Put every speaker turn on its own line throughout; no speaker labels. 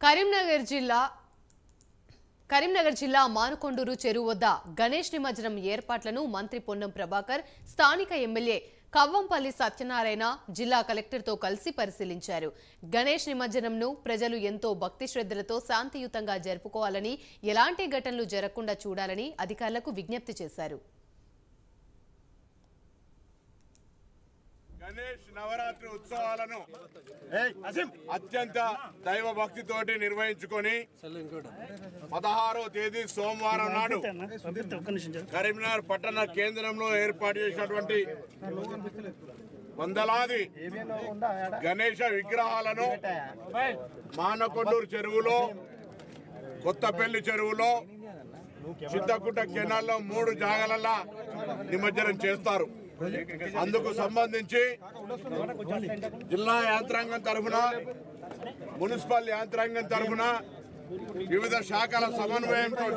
కరీంనగర్ జిల్లా మానుకొండూరు చెరువు వద్ద గణేష్ నిమజ్జనం ఏర్పాట్లను మంత్రి పొన్నం ప్రభాకర్ స్థానిక ఎమ్మెల్యే కవ్వంపల్లి సత్యనారాయణ జిల్లా కలెక్టర్తో కలిసి పరిశీలించారు. గణేష్ నిమజ్జనంను ప్రజలు ఎంతో భక్తి శ్రద్ధలతో శాంతియుతంగా జరుపుకోవాలని, ఎలాంటి ఘటనలు జరగకుండా చూడాలని అధికారులకు విజ్ఞప్తి చేశారు.
గణేష్ నవరాత్రి ఉత్సవాలను అత్యంత దైవ భక్తితోటి నిర్వహించుకొని 16వ తేదీ సోమవారం నాడు కరీంనగర్ పట్టణ కేంద్రంలో ఏర్పాటు చేసినటువంటి వందలాది గణేష విగ్రహాలను మానకొండూరు చెరువులో, కొత్తపల్లి చెరువులో, చింతకుంట కెనాల్లో 3 జాగాలలో నిమజ్జనం చేస్తారు. అందుకు సంబంధించి జిల్లా యంత్రాంగం తరఫున, మున్సిపల్ యంత్రాంగం తరఫున వివిధ శాఖల సమన్వయంతో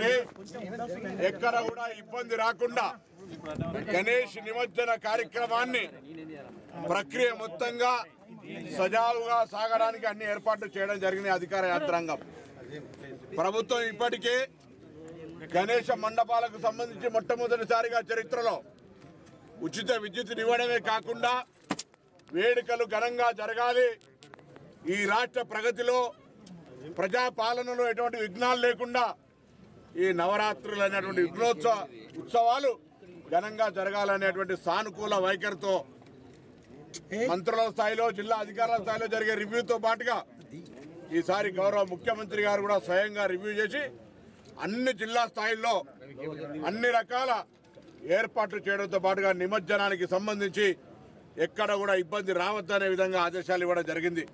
ఎక్కడ కూడా ఇబ్బంది రాకుండా గణేష్ నిమజ్జన కార్యక్రమాన్ని ప్రక్రియ మొత్తంగా సజావుగా సాగడానికి అన్ని ఏర్పాట్లు చేయడం జరిగింది. అధికార యంత్రాంగం ప్రభుత్వం ఇప్పటికే గణేష మండపాలకు సంబంధించి మొట్టమొదటిసారిగా చరిత్రలో ఉచిత విద్యుత్ ఇవ్వడమే కాకుండా వేడుకలు ఘనంగా జరగాలి, ఈ రాష్ట్ర ప్రగతిలో ప్రజాపాలనలో ఎటువంటి విఘ్నాలు లేకుండా ఈ నవరాత్రులు అనేటువంటి ఉత్సవాలు ఘనంగా జరగాలనేటువంటి సానుకూల వైఖరితో మంత్రుల స్థాయిలో, జిల్లా అధికారుల స్థాయిలో జరిగే రివ్యూతో పాటుగా ఈసారి గౌరవ ముఖ్యమంత్రి గారు కూడా స్వయంగా రివ్యూ చేసి అన్ని జిల్లా స్థాయిల్లో అన్ని రకాల ఏర్పాట్లు చేయడంతో పాటుగా నిమజ్జనానికి సంబంధించి ఎక్కడ కూడా ఇబ్బంది రావద్దనే విధంగా ఆదేశాలు ఇవ్వడం జరిగింది.